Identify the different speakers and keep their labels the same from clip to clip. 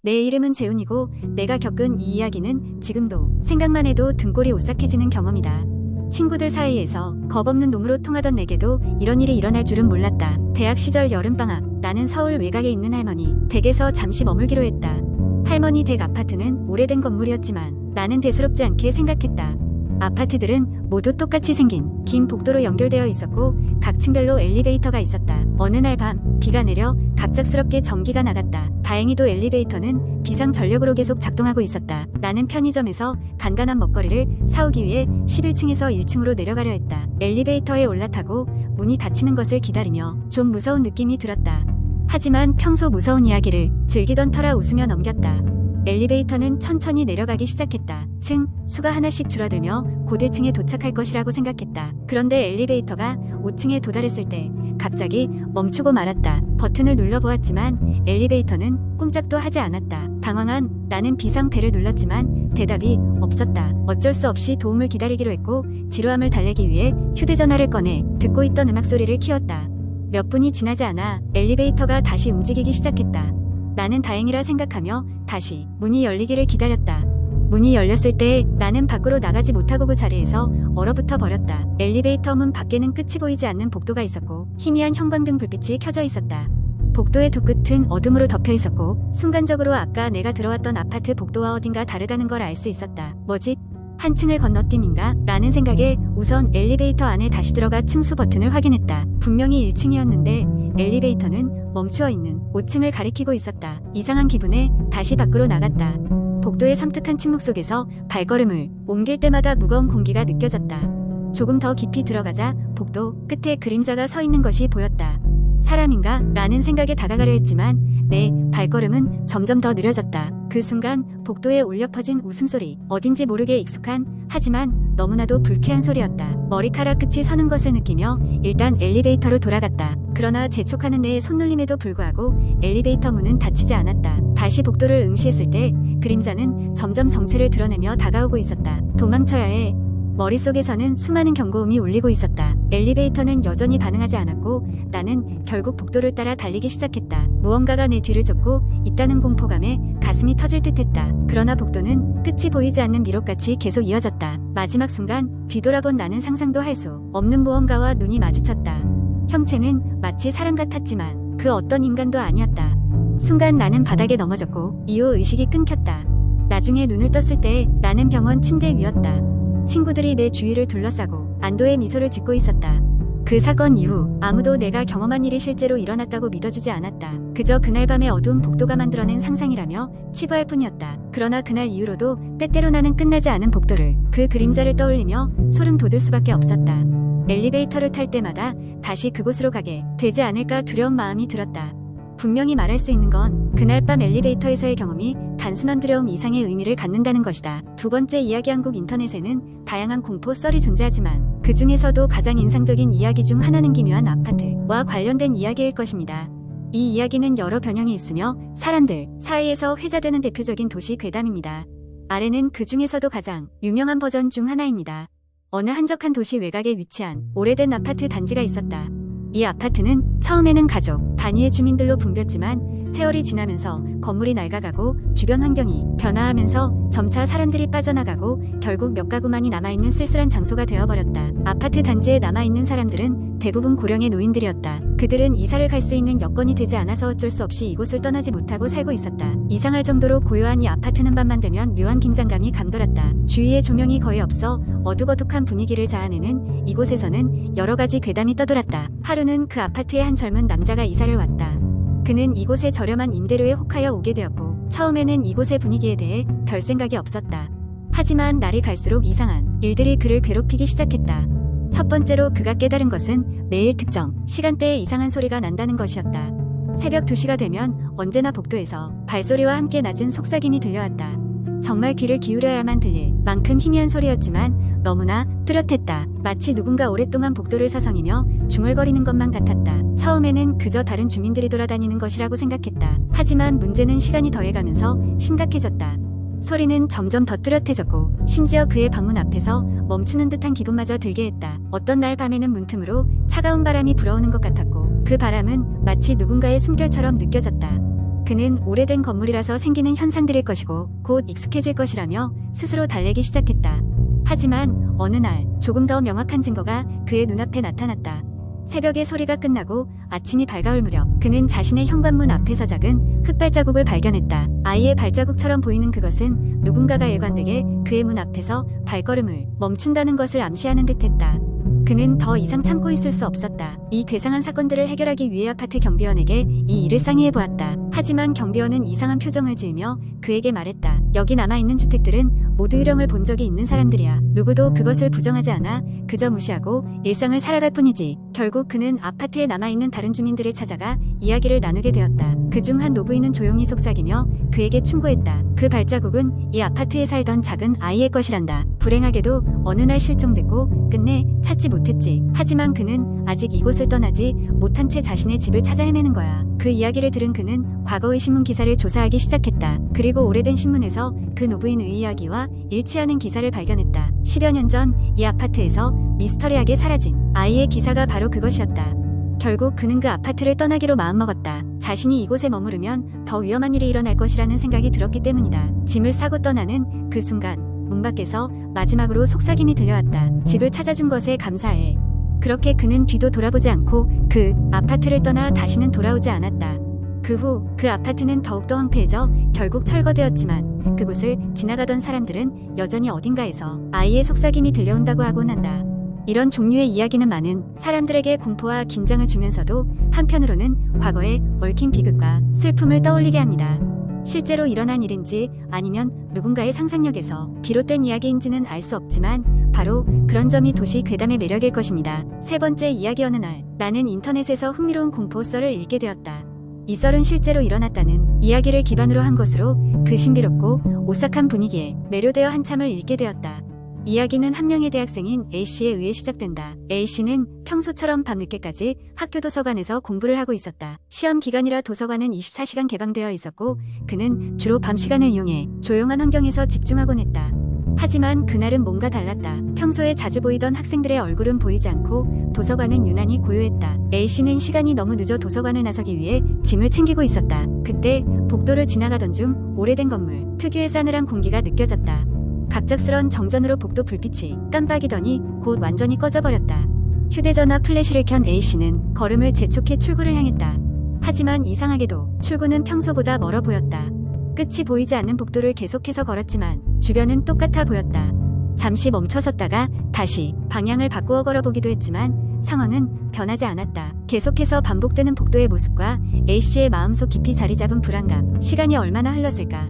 Speaker 1: 내 이름은 재훈이고 내가 겪은 이 이야기는 지금도 생각만 해도 등골이 오싹해지는 경험이다. 친구들 사이에서 겁없는 놈으로 통하던 내게도 이런 일이 일어날 줄은 몰랐다. 대학 시절 여름방학, 나는 서울 외곽에 있는 할머니 댁에서 잠시 머물기로 했다. 할머니 댁 아파트는 오래된 건물이었지만 나는 대수롭지 않게 생각했다. 아파트들은 모두 똑같이 생긴 긴 복도로 연결되어 있었고 각 층별로 엘리베이터가 있었다. 어느 날 밤 비가 내려 갑작스럽게 전기가 나갔다. 다행히도 엘리베이터는 비상 전력으로 계속 작동하고 있었다. 나는 편의점에서 간단한 먹거리를 사오기 위해 11층에서 1층으로 내려가려 했다. 엘리베이터에 올라타고 문이 닫히는 것을 기다리며 좀 무서운 느낌이 들었다. 하지만 평소 무서운 이야기를 즐기던 터라 웃으며 넘겼다. 엘리베이터는 천천히 내려가기 시작했다. 층 수가 하나씩 줄어들며 곧 1층에 도착할 것이라고 생각했다. 그런데 엘리베이터가 5층에 도달했을 때 갑자기 멈추고 말았다. 버튼을 눌러보았지만 엘리베이터는 꼼짝도 하지 않았다. 당황한 나는 비상벨을 눌렀지만 대답이 없었다. 어쩔 수 없이 도움을 기다리기로 했고 지루함을 달래기 위해 휴대전화를 꺼내 듣고 있던 음악 소리를 키웠다. 몇 분이 지나지 않아 엘리베이터가 다시 움직이기 시작했다. 나는 다행이라 생각하며 다시 문이 열리기를 기다렸다. 문이 열렸을 때 나는 밖으로 나가지 못하고 그 자리에서 얼어붙어 버렸다. 엘리베이터 문 밖에는 끝이 보이지 않는 복도가 있었고 희미한 형광등 불빛이 켜져 있었다. 복도의 두 끝은 어둠으로 덮여 있었고 순간적으로 아까 내가 들어왔던 아파트 복도와 어딘가 다르다는 걸 알 수 있었다. 뭐지? 한 층을 건너뛰인가? 라는 생각에 우선 엘리베이터 안에 다시 들어가 층수 버튼을 확인했다. 분명히 1층이었는데 엘리베이터는 멈추어 있는 5층을 가리키고 있었다. 이상한 기분에 다시 밖으로 나갔다. 복도의 섬뜩한 침묵 속에서 발걸음을 옮길 때마다 무거운 공기가 느껴졌다. 조금 더 깊이 들어가자 복도 끝에 그림자가 서 있는 것이 보였다. 사람인가? 라는 생각에 다가가려 했지만 내 발걸음은 점점 더 느려졌다. 그 순간 복도에 울려 퍼진 웃음소리, 어딘지 모르게 익숙한 하지만 너무나도 불쾌한 소리였다. 머리카락 끝이 서는 것을 느끼며 일단 엘리베이터로 돌아갔다. 그러나 재촉하는 내 손놀림에도 불구하고 엘리베이터 문은 닫히지 않았다. 다시 복도를 응시했을 때 그림자는 점점 정체를 드러내며 다가오고 있었다. 도망쳐야 해. 머릿속에서는 수많은 경고음이 울리고 있었다. 엘리베이터는 여전히 반응하지 않았고 나는 결국 복도를 따라 달리기 시작했다. 무언가가 내 뒤를 쫓고 있다는 공포감에 가슴이 터질 듯했다. 그러나 복도는 끝이 보이지 않는 미로같이 계속 이어졌다. 마지막 순간 뒤돌아본 나는 상상도 할 수 없는 무언가와 눈이 마주쳤다. 형체는 마치 사람 같았지만 그 어떤 인간도 아니었다. 순간 나는 바닥에 넘어졌고 이후 의식이 끊겼다. 나중에 눈을 떴을 때 나는 병원 침대 위였다. 친구들이 내 주위를 둘러싸고 안도의 미소를 짓고 있었다. 그 사건 이후 아무도 내가 경험한 일이 실제로 일어났다고 믿어주지 않았다. 그저 그날 밤의 어두운 복도가 만들어낸 상상이라며 치부할 뿐이었다. 그러나 그날 이후로도 때때로 나는 끝나지 않은 복도를 그 그림자를 떠올리며 소름 돋을 수밖에 없었다. 엘리베이터를 탈 때마다 다시 그곳으로 가게 되지 않을까 두려운 마음이 들었다. 분명히 말할 수 있는 건 그날 밤 엘리베이터에서의 경험이 단순한 두려움 이상의 의미를 갖는다는 것이다. 두 번째 이야기. 한국 인터넷에는 다양한 공포 썰이 존재하지만 그 중에서도 가장 인상적인 이야기 중 하나는 기묘한 아파트와 관련된 이야기일 것입니다. 이 이야기는 여러 변형이 있으며 사람들 사이에서 회자되는 대표적인 도시 괴담입니다. 아래는 그 중에서도 가장 유명한 버전 중 하나입니다. 어느 한적한 도시 외곽에 위치한 오래된 아파트 단지가 있었다. 이 아파트는 처음에는 가족 단위의 주민들로 붐볐지만 세월이 지나면서 건물이 낡아가고 주변 환경이 변화하면서 점차 사람들이 빠져나가고 결국 몇 가구만이 남아있는 쓸쓸한 장소가 되어버렸다. 아파트 단지에 남아있는 사람들은 대부분 고령의 노인들이었다. 그들은 이사를 갈 수 있는 여건이 되지 않아서 어쩔 수 없이 이곳을 떠나지 못하고 살고 있었다. 이상할 정도로 고요한 이 아파트는 밤만 되면 묘한 긴장감이 감돌았다. 주위에 조명이 거의 없어 어둑어둑한 분위기를 자아내는 이곳에서는 여러 가지 괴담이 떠돌았다. 하루는 그 아파트에 한 젊은 남자가 이사를 왔다. 그는 이곳에 저렴한 임대료에 혹하여 오게 되었고 처음에는 이곳의 분위기에 대해 별 생각이 없었다. 하지만 날이 갈수록 이상한 일들이 그를 괴롭히기 시작했다. 첫 번째로 그가 깨달은 것은 매일 특정 시간대에 이상한 소리가 난다는 것이었다. 새벽 2시가 되면 언제나 복도에서 발소리와 함께 낮은 속삭임이 들려왔다. 정말 귀를 기울여야만 들릴 만큼 희미한 소리였지만 너무나 뚜렷했다. 마치 누군가 오랫동안 복도를 서성이며 중얼거리는 것만 같았다. 처음에는 그저 다른 주민들이 돌아다니는 것이라고 생각했다. 하지만 문제는 시간이 더해가면서 심각해졌다. 소리는 점점 더 뚜렷해졌고 심지어 그의 방문 앞에서 멈추는 듯한 기분마저 들게 했다. 어떤 날 밤에는 문틈으로 차가운 바람이 불어오는 것 같았고 그 바람은 마치 누군가의 숨결처럼 느껴졌다. 그는 오래된 건물이라서 생기는 현상들일 것이고 곧 익숙해질 것이라며 스스로 달래기 시작했다. 하지만 어느 날 조금 더 명확한 증거가 그의 눈앞에 나타났다. 새벽에 소리가 끝나고 아침이 밝아올 무렵 그는 자신의 현관문 앞에서 작은 흙발자국을 발견했다. 아이의 발자국처럼 보이는 그것은 누군가가 일관되게 그의 문 앞에서 발걸음을 멈춘다는 것을 암시하는 듯했다. 그는 더 이상 참고 있을 수 없었다. 이 괴상한 사건들을 해결하기 위해 아파트 경비원에게 이 일을 상의해 보았다. 하지만 경비원은 이상한 표정을 지으며 그에게 말했다. 여기 남아있는 주택들은 모두 유령을 본 적이 있는 사람들이야. 누구도 그것을 부정하지 않아. 그저 무시하고 일상을 살아갈 뿐이지. 결국 그는 아파트에 남아있는 다른 주민들을 찾아가 이야기를 나누게 되었다. 그중 한 노부인은 조용히 속삭이며 그에게 충고했다. 그 발자국은 이 아파트에 살던 작은 아이의 것이란다. 불행하게도 어느 날 실종됐고 끝내 찾지 못했지. 하지만 그는 아직 이곳을 떠나지 못한 채 자신의 집을 찾아 헤매는 거야. 그 이야기를 들은 그는 과거의 신문 기사를 조사하기 시작했다. 그리고 오래된 신문에서 그 노부인의 이야기와 일치하는 기사를 발견했다. 10여 년 전 이 아파트에서 미스터리하게 사라진 아이의 기사가 바로 그것이었다. 결국 그는 그 아파트를 떠나기로 마음먹었다. 자신이 이곳에 머무르면 더 위험한 일이 일어날 것이라는 생각이 들었기 때문이다. 짐을 싸고 떠나는 그 순간 문 밖에서 마지막으로 속삭임이 들려왔다. 집을 찾아준 것에 감사해. 그렇게 그는 뒤도 돌아보지 않고 그 아파트를 떠나 다시는 돌아오지 않았다. 그 후 그 아파트는 더욱더 황폐해져 결국 철거되었지만 그곳을 지나가던 사람들은 여전히 어딘가에서 아이의 속삭임이 들려온다고 하곤 한다. 이런 종류의 이야기는 많은 사람들에게 공포와 긴장을 주면서도 한편으로는 과거의 얽힌 비극과 슬픔을 떠올리게 합니다. 실제로 일어난 일인지 아니면 누군가의 상상력에서 비롯된 이야기인지는 알 수 없지만 바로 그런 점이 도시 괴담의 매력일 것입니다. 세 번째 이야기. 어느 날 나는 인터넷에서 흥미로운 공포 썰을 읽게 되었다. 이 썰은 실제로 일어났다는 이야기를 기반으로 한 것으로 그 신비롭고 오싹한 분위기에 매료되어 한참을 읽게 되었다. 이야기는 한 명의 대학생인 A씨에 의해 시작된다. A씨는 평소처럼 밤늦게까지 학교 도서관에서 공부를 하고 있었다. 시험 기간이라 도서관은 24시간 개방되어 있었고 그는 주로 밤 시간을 이용해 조용한 환경에서 집중하곤 했다. 하지만 그날은 뭔가 달랐다. 평소에 자주 보이던 학생들의 얼굴은 보이지 않고 도서관은 유난히 고요했다. A씨는 시간이 너무 늦어 도서관을 나서기 위해 짐을 챙기고 있었다. 그때 복도를 지나가던 중 오래된 건물 특유의 싸늘한 공기가 느껴졌다. 갑작스런 정전으로 복도 불빛이 깜빡이더니 곧 완전히 꺼져버렸다. 휴대전화 플래시를 켠 A씨는 걸음을 재촉해 출구를 향했다. 하지만 이상하게도 출구는 평소보다 멀어 보였다. 끝이 보이지 않는 복도를 계속해서 걸었지만 주변은 똑같아 보였다. 잠시 멈춰섰다가 다시 방향을 바꾸어 걸어보기도 했지만 상황은 변하지 않았다. 계속해서 반복되는 복도의 모습과 A씨의 마음속 깊이 자리잡은 불안감. 시간이 얼마나 흘렀을까?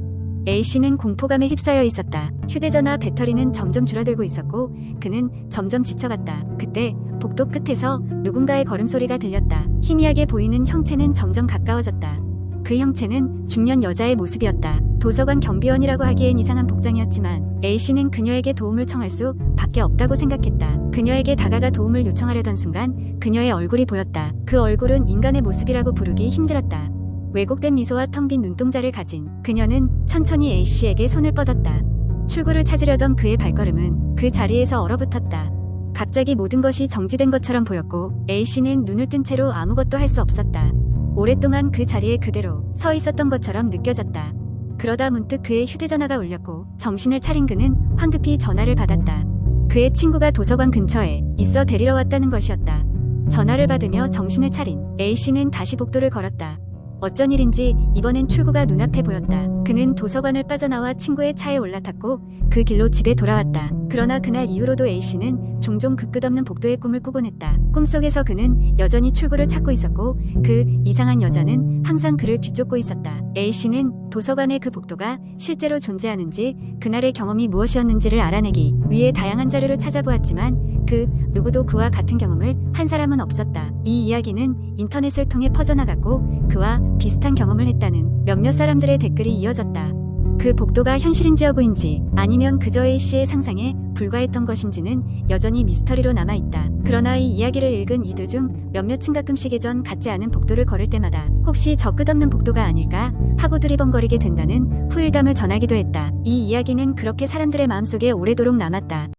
Speaker 1: A씨는 공포감에 휩싸여 있었다. 휴대전화 배터리는 점점 줄어들고 있었고 그는 점점 지쳐갔다. 그때 복도 끝에서 누군가의 걸음소리가 들렸다. 희미하게 보이는 형체는 점점 가까워졌다. 그 형체는 중년 여자의 모습이었다. 도서관 경비원이라고 하기엔 이상한 복장이었지만 A씨는 그녀에게 도움을 청할 수 밖에 없다고 생각했다. 그녀에게 다가가 도움을 요청하려던 순간 그녀의 얼굴이 보였다. 그 얼굴은 인간의 모습이라고 부르기 힘들었다. 왜곡된 미소와 텅 빈 눈동자를 가진 그녀는 천천히 A씨에게 손을 뻗었다. 출구를 찾으려던 그의 발걸음은 그 자리에서 얼어붙었다. 갑자기 모든 것이 정지된 것처럼 보였고 A씨는 눈을 뜬 채로 아무것도 할 수 없었다. 오랫동안 그 자리에 그대로 서 있었던 것처럼 느껴졌다. 그러다 문득 그의 휴대전화가 울렸고 정신을 차린 그는 황급히 전화를 받았다. 그의 친구가 도서관 근처에 있어 데리러 왔다는 것이었다. 전화를 받으며 정신을 차린 A씨는 다시 복도를 걸었다. 어쩐 일인지 이번엔 출구가 눈앞에 보였다. 그는 도서관을 빠져나와 친구의 차에 올라탔고 그 길로 집에 돌아왔다. 그러나 그날 이후로도 A씨는 종종 그 끝없는 복도의 꿈을 꾸곤 했다. 꿈속에서 그는 여전히 출구를 찾고 있었고 그 이상한 여자는 항상 그를 뒤쫓고 있었다. A씨는 도서관의 그 복도가 실제로 존재하는지 그날의 경험이 무엇이었는지를 알아내기 위해 다양한 자료를 찾아보았지만 그 누구도 그와 같은 경험을 한 사람은 없었다. 이 이야기는 인터넷을 통해 퍼져나갔고 그와 비슷한 경험을 했다는 몇몇 사람들의 댓글이 이어졌다. 그 복도가 현실인지 허구인지 아니면 그저 A씨의 상상에 불과했던 것인지는 여전히 미스터리로 남아있다. 그러나 이 이야기를 읽은 이들 중 몇몇은 가끔씩 예전 같지 않은 복도를 걸을 때마다 혹시 저 끝없는 복도가 아닐까 하고 두리번거리게 된다는 후일담을 전하기도 했다. 이 이야기는 그렇게 사람들의 마음속에 오래도록 남았다.